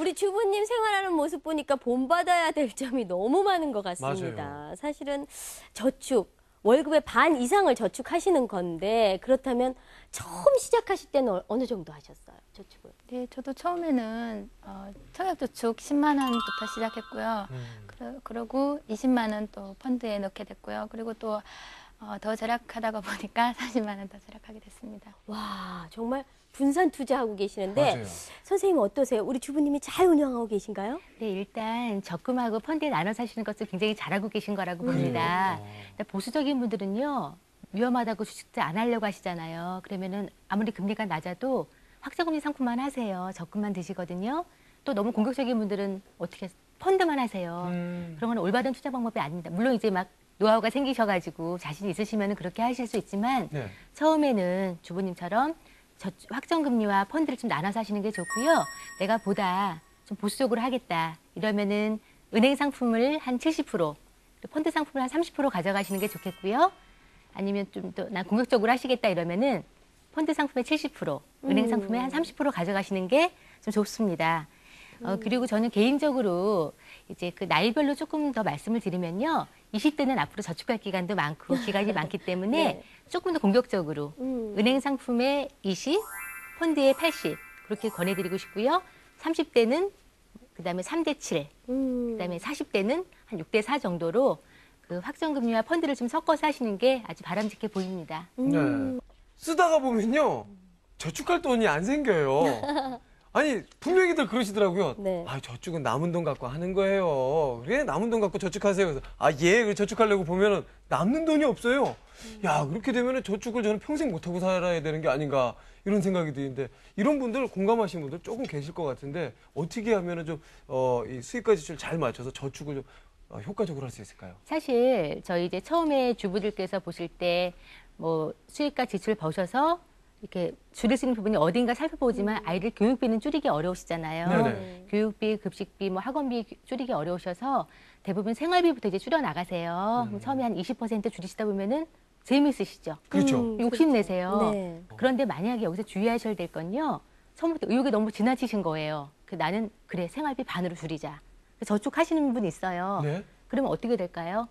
우리 주부님 생활하는 모습 보니까 본받아야 될 점이 너무 많은 것 같습니다. 맞아요. 사실은 저축, 월급의 반 이상을 저축하시는 건데 그렇다면 처음 시작하실 때는 어느 정도 하셨어요, 저축을? 네, 저도 처음에는 청약저축 10만 원부터 시작했고요. 그러고 20만 원 또 펀드에 넣게 됐고요. 그리고 또 더 절약하다가 보니까 40만 원 더 절약하게 됐습니다. 와, 정말 분산 투자하고 계시는데 맞아요. 선생님 어떠세요? 우리 주부님이 잘 운영하고 계신가요? 네, 일단 적금하고 펀드에 나눠 사시는 것을 굉장히 잘하고 계신 거라고 봅니다. 근데 보수적인 분들은요, 위험하다고 주식도 안 하려고 하시잖아요. 그러면은 아무리 금리가 낮아도 확정금리 상품만 하세요. 적금만 드시거든요. 또 너무 공격적인 분들은 어떻게 펀드만 하세요. 그런 건 올바른 투자 방법이 아닙니다. 물론 이제 막 노하우가 생기셔가지고 자신 있으시면 그렇게 하실 수 있지만 네. 처음에는 주부님처럼 확정금리와 펀드를 좀 나눠서 하시는 게 좋고요. 내가 보다 좀 보수적으로 하겠다. 이러면은 은행 상품을 한 70%, 펀드 상품을 한 30% 가져가시는 게 좋겠고요. 아니면 좀 더 난 공격적으로 하시겠다 이러면은 펀드 상품의 70%, 은행 상품의 한 30% 가져가시는 게 좀 좋습니다. 그리고 저는 개인적으로 이제 그 나이별로 조금 더 말씀을 드리면요. 20대는 앞으로 저축할 기간도 많고 기간이 많기 때문에 네. 조금 조금 더 공격적으로 은행 상품의 20, 펀드의 80 그렇게 권해드리고 싶고요. 30대는 그다음에 3대 7, 그다음에 40대는 한 6대 4 정도로 그 확정금리와 펀드를 좀 섞어서 하시는 게 아주 바람직해 보입니다. 네. 쓰다가 보면요. 저축할 돈이 안 생겨요. 아니, 분명히들 그러시더라고요. 네. 아, 저축은 남은 돈 갖고 하는 거예요. 그래, 남은 돈 갖고 저축하세요. 그래서, 아, 예, 저축하려고 보면은 남는 돈이 없어요. 야, 그렇게 되면은 저축을 저는 평생 못하고 살아야 되는 게 아닌가, 이런 생각이 드는데, 이런 분들, 공감하시는 분들 조금 계실 것 같은데, 어떻게 하면은 좀, 이 수입과 지출을 잘 맞춰서 저축을 좀 효과적으로 할 수 있을까요? 사실 저희 이제 처음에 주부들께서 보실 때 뭐 수입과 지출 버셔서 이렇게 줄일 수 있는 부분이 어딘가 살펴보지만 아이들 교육비는 줄이기 어려우시잖아요. 네네. 교육비, 급식비, 뭐 학원비 줄이기 어려우셔서 대부분 생활비부터 이제 줄여 나가세요. 그럼 처음에 한 20% 줄이시다 보면은 재미있으시죠. 그렇죠. 욕심내세요. 네. 그런데 만약에 여기서 주의하셔야 될 건요. 처음부터 의욕이 너무 지나치신 거예요. 나는 그래 생활비 반으로 줄이자. 저축하시는 분이 있어요. 네. 그러면 어떻게 될까요?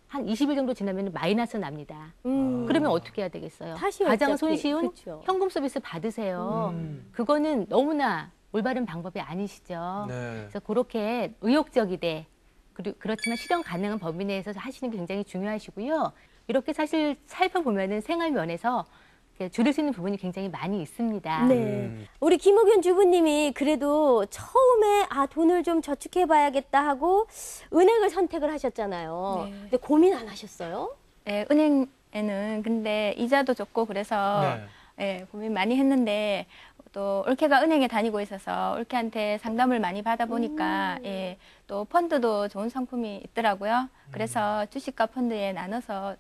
한 20일 정도 지나면 마이너스 납니다. 그러면 어떻게 해야 되겠어요? 다시 가장 어차피, 손쉬운 그쵸. 현금 서비스 받으세요. 그거는 너무나 올바른 방법이 아니시죠. 네. 그래서 그렇게 의욕적이되 그렇지만 실현 가능한 범위 내에서 하시는 게 굉장히 중요하시고요. 이렇게 사실 살펴보면은 생활 면에서 줄일 수 있는 부분이 굉장히 많이 있습니다. 네. 우리 김옥윤 주부님이 그래도 처음에 돈을 좀 저축해봐야겠다 하고 은행을 선택을 하셨잖아요. 네. 근데 고민 안 하셨어요? 네, 은행에는 근데 이자도 좋고 그래서 네. 예, 고민 많이 했는데 또 올케가 은행에 다니고 있어서 올케한테 상담을 많이 받아보니까 예, 또 펀드도 좋은 상품이 있더라고요. 그래서 주식과 펀드에 나눠서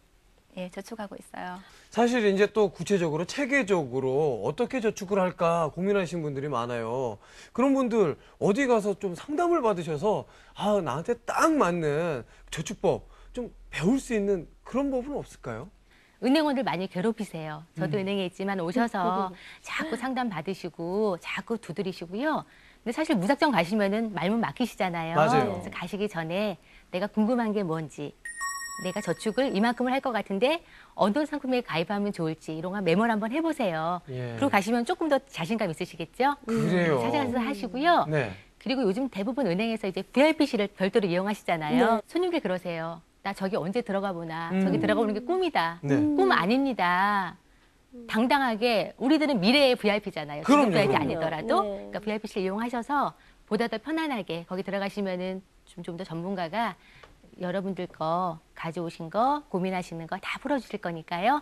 예, 저축하고 있어요. 사실 이제 또 구체적으로 체계적으로 어떻게 저축을 할까 고민하시는 분들이 많아요. 그런 분들 어디 가서 좀 상담을 받으셔서 나한테 딱 맞는 저축법 좀 배울 수 있는 그런 법은 없을까요? 은행원들 많이 괴롭히세요. 저도 은행에 있지만 오셔서 자꾸 상담 받으시고 자꾸 두드리시고요. 근데 사실 무작정 가시면은 말문 막히시잖아요. 맞아요. 그래서 가시기 전에 내가 궁금한 게 뭔지, 내가 저축을 이만큼을 할 것 같은데 어떤 상품에 가입하면 좋을지 이런 거 메모를 한번 해보세요. 예. 그리고 가시면 조금 더 자신감 있으시겠죠? 그래요. 찾아서 하시고요. 네. 그리고 요즘 대부분 은행에서 이제 VIP실을 별도로 이용하시잖아요. 네. 손님들 그러세요. 나 저기 언제 들어가 보나. 저기 들어가 보는 게 꿈이다. 네. 꿈 아닙니다. 당당하게 우리들은 미래의 VIP잖아요. 그럼요, 지금 VIP 그럼요. 아니더라도. 네. 그러니까 VIP실 이용하셔서 보다 더 편안하게 거기 들어가시면은 좀 더 전문가가 여러분들 거 가져오신 거 고민하시는 거 다 풀어주실 거니까요.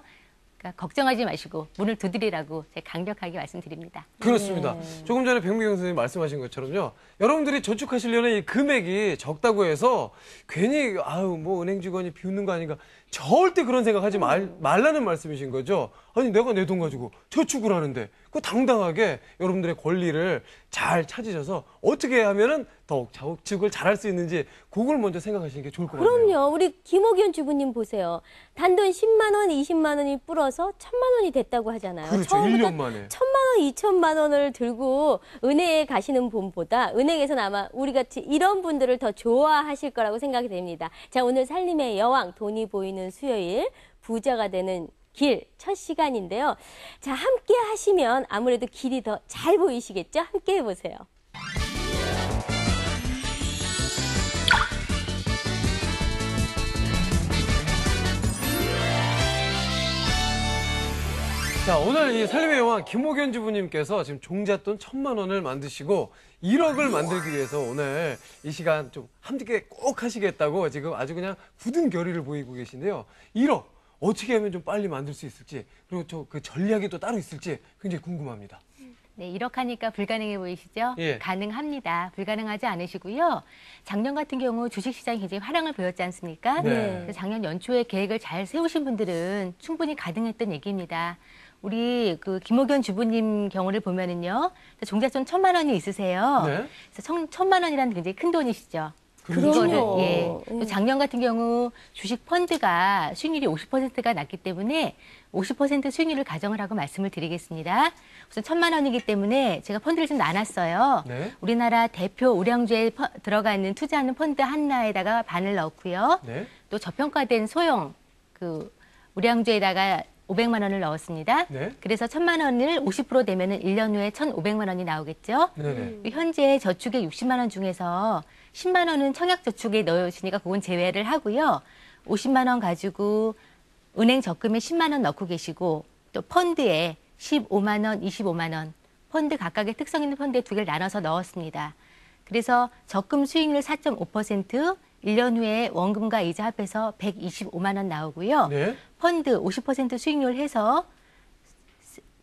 그러니까 걱정하지 마시고 문을 두드리라고 제가 강력하게 말씀드립니다. 그렇습니다. 네. 조금 전에 백미경 선생님 말씀하신 것처럼요. 여러분들이 저축하시려는 이 금액이 적다고 해서 괜히 뭐 은행 직원이 비웃는 거 아닌가 절대 그런 생각하지 말라는 말씀이신 거죠. 아니 내가 내 돈 가지고 저축을 하는데 그 당당하게 여러분들의 권리를 잘 찾으셔서 어떻게 하면은 더욱 저축을 잘할 수 있는지 그걸 먼저 생각하시는 게 좋을 것 같아요. 그럼요. 우리 김옥연 주부님 보세요. 단돈 10만 원, 20만 원이 불어서 1,000만 원이 됐다고 하잖아요. 그렇죠. 처음부터 1년 만에. 1,000만 원, 2,000만 원을 들고 은행에 가시는 분보다 은행에서는 아마 우리 같이 이런 분들을 더 좋아하실 거라고 생각이 됩니다. 자, 오늘 살림의 여왕, 돈이 보이는 수요일, 부자가 되는 길 첫 시간인데요. 자, 함께 하시면 아무래도 길이 더 잘 보이시겠죠? 함께 해보세요. 자, 오늘 이 살림의 여왕 김옥연 주부님께서 지금 종잣돈 1,000만 원을 만드시고 1억을 만들기 위해서 오늘 이 시간 좀 함께 꼭 하시겠다고 지금 아주 그냥 굳은 결의를 보이고 계신데요. 1억 어떻게 하면 좀 빨리 만들 수 있을지 그리고 또 그 전략이 또 따로 있을지 굉장히 궁금합니다. 네, 1억 하니까 불가능해 보이시죠? 예. 가능합니다. 불가능하지 않으시고요. 작년 같은 경우 주식시장이 굉장히 화랑을 보였지 않습니까? 네. 그래서 작년 연초에 계획을 잘 세우신 분들은 충분히 가능했던 얘기입니다. 우리 그 김옥연 주부님 경우를 보면은요. 종잣돈 1,000만 원이 있으세요. 네. 그래서 1,000만 원이라는 굉장히 큰 돈이시죠. 그럼요. 예. 음. 또 작년 같은 경우 주식 펀드가 수익률이 50%가 났기 때문에 50% 수익률을 가정을 하고 말씀을 드리겠습니다. 우선 1,000만 원이기 때문에 제가 펀드를 좀 나눴어요. 네. 우리나라 대표 우량주에 들어가 있는 투자하는 펀드 하나에다가 반을 넣었고요. 네. 또 저평가된 소형 그 우량주에다가 500만 원을 넣었습니다. 네. 그래서 1,000만 원을 50% 되면은 1년 후에 1,500만 원이 나오겠죠. 네네. 현재 저축에 60만 원 중에서 10만 원은 청약저축에 넣으시니까 그건 제외를 하고요. 50만 원 가지고 은행 적금에 10만 원 넣고 계시고 또 펀드에 15만 원, 25만 원 펀드 각각의 특성 있는 펀드에 두 개를 나눠서 넣었습니다. 그래서 적금 수익률 4.5%, 1년 후에 원금과 이자 합해서 125만 원 나오고요. 네. 펀드 50% 수익률 해서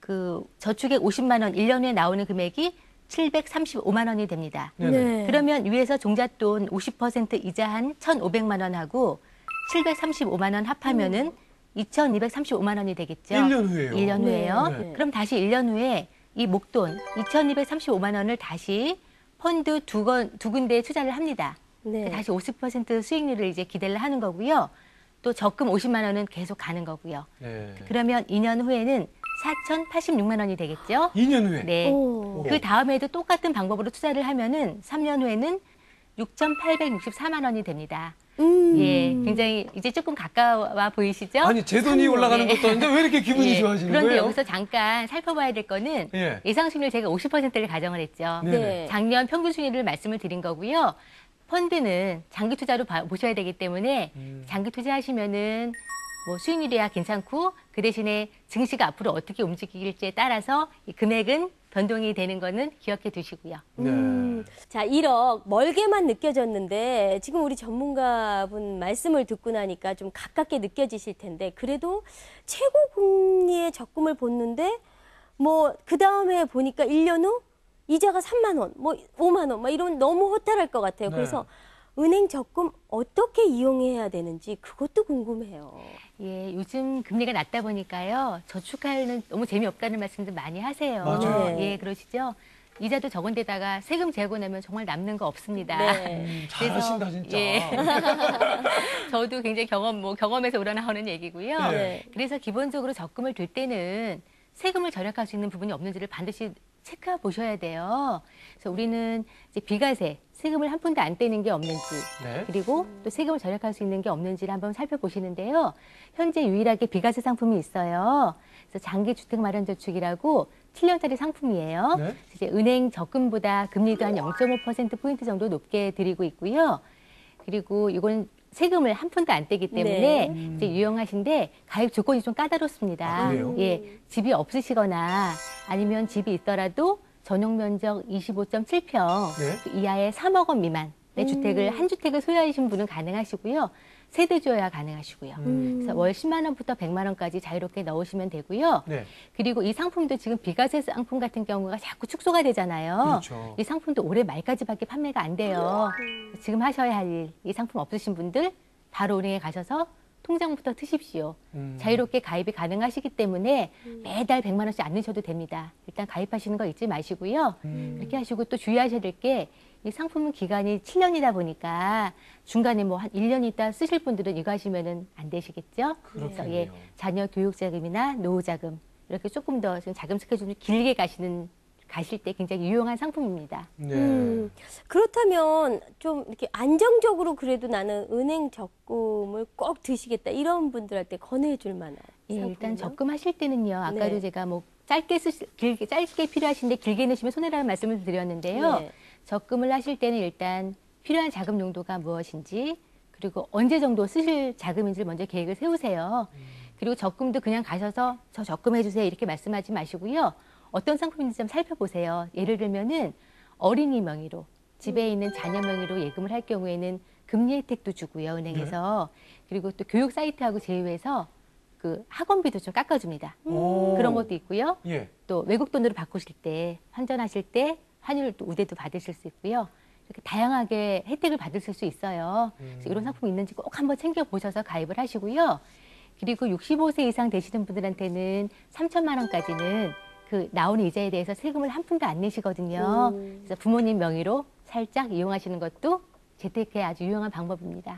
그 저축액 50만 원 1년 후에 나오는 금액이 735만 원이 됩니다. 네네. 그러면 위에서 종잣돈 50% 이자 한 1,500만 원하고 735만 원 합하면은 2,235만 원이 되겠죠. 1년 후에요. 1년 후에요. 네. 그럼 다시 1년 후에 이 목돈 2,235만 원을 다시 펀드 두 군데에 투자를 합니다. 네. 다시 50% 수익률을 이제 기대를 하는 거고요. 또 적금 50만 원은 계속 가는 거고요. 네. 그러면 2년 후에는 4,086만 원이 되겠죠. 2년 후에. 네. 오. 그 다음에도 똑같은 방법으로 투자를 하면은 3년 후에는 6,864만 원이 됩니다. 예, 굉장히 이제 조금 가까워 보이시죠? 아니 제 돈이 올라가는 네. 것도 아닌데 왜 이렇게 기분이 예, 좋아지는 그런데 거예요? 여기서 잠깐 살펴봐야 될 거는 예. 예상 수익률 제가 50%를 가정을 했죠. 네네. 네. 작년 평균 수익률을 말씀을 드린 거고요. 펀드는 장기 투자로 보셔야 되기 때문에 장기 투자하시면은 뭐 수익률이야 괜찮고 그 대신에 증시가 앞으로 어떻게 움직일지에 따라서 이 금액은 변동이 되는 거는 기억해 두시고요. 네. 자, 1억 멀게만 느껴졌는데 지금 우리 전문가분 말씀을 듣고 나니까 좀 가깝게 느껴지실 텐데 그래도 최고 금리의 적금을 보는데 뭐 그다음에 보니까 1년 후 이자가 3만 원, 뭐 5만 원, 막 이러면 너무 허탈할 것 같아요. 네. 그래서 은행 적금 어떻게 이용해야 되는지 그것도 궁금해요. 예, 요즘 금리가 낮다 보니까요. 저축하는 너무 재미없다는 말씀들 많이 하세요. 맞아요. 예, 그러시죠? 이자도 적은 데다가 세금 재고 나면 정말 남는 거 없습니다. 네. 잘하신다 진짜. 예. 저도 굉장히 경험에서 우러나오는 얘기고요. 네. 그래서 기본적으로 적금을 들 때는 세금을 절약할 수 있는 부분이 없는지를 반드시 체크해 보셔야 돼요. 그래서 우리는 이제 비과세, 세금을 한 푼도 안 떼는 게 없는지, 네. 그리고 또 세금을 절약할 수 있는 게 없는지를 한번 살펴보시는데요. 현재 유일하게 비과세 상품이 있어요. 그래서 장기주택마련저축이라고 7년짜리 상품이에요. 네. 이제 은행 적금보다 금리도 한 0.5%포인트 정도 높게 드리고 있고요. 그리고 이건 세금을 한 푼도 안 떼기 때문에 이제 유용하신데 가입 조건이 좀 까다롭습니다. 아, 그래요? 예, 집이 없으시거나 아니면 집이 있더라도 전용 면적 25.7평 네. 이하의 3억 원 미만의 주택을 한 주택을 소유하신 분은 가능하시고요. 세대주여야 가능하시고요. 그래서 월 10만 원부터 100만 원까지 자유롭게 넣으시면 되고요. 네. 그리고 이 상품도 지금 비과세 상품 같은 경우가 자꾸 축소가 되잖아요. 그렇죠. 이 상품도 올해 말까지밖에 판매가 안 돼요. 지금 하셔야 할 일, 이 상품 없으신 분들 바로 은행에 가셔서 통장부터 트십시오. 자유롭게 가입이 가능하시기 때문에 매달 100만 원씩 안 넣으셔도 됩니다. 일단 가입하시는 거 잊지 마시고요. 이렇게 하시고 또 주의하셔야 될 게 이 상품은 기간이 7년이다 보니까 중간에 뭐 한 1년 있다 쓰실 분들은 이거 하시면은 안 되시겠죠? 그래서 예, 자녀 교육 자금이나 노후 자금 이렇게 조금 더 자금 스케줄을 길게 가실 때 굉장히 유용한 상품입니다. 네. 그렇다면 좀 이렇게 안정적으로 그래도 나는 은행 적금을 꼭 드시겠다 이런 분들한테 권해줄 만한 예, 일단 상품은요? 적금하실 때는요. 아까도 네. 제가 뭐 짧게 필요하신데 길게 넣으시면 손해라는 말씀을 드렸는데요. 네. 적금을 하실 때는 일단 필요한 자금 용도가 무엇인지 그리고 언제 정도 쓰실 자금인지를 먼저 계획을 세우세요. 그리고 적금도 그냥 가셔서 저 적금해 주세요 이렇게 말씀하지 마시고요. 어떤 상품인지 좀 살펴보세요. 예를 들면은 어린이 명의로 집에 있는 자녀 명의로 예금을 할 경우에는 금리 혜택도 주고요, 은행에서. 그리고 또 교육 사이트하고 제휴해서 그 학원비도 좀 깎아줍니다. 그런 것도 있고요. 예. 또 외국 돈으로 바꾸실 때, 환전하실 때 환율 또 우대도 받으실 수 있고요. 이렇게 다양하게 혜택을 받으실 수 있어요. 그래서 이런 상품이 있는지 꼭 한번 챙겨보셔서 가입을 하시고요. 그리고 65세 이상 되시는 분들한테는 3천만 원까지는 그 나오는 이자에 대해서 세금을 한 푼도 안 내시거든요. 그래서 부모님 명의로 살짝 이용하시는 것도 재테크에 아주 유용한 방법입니다.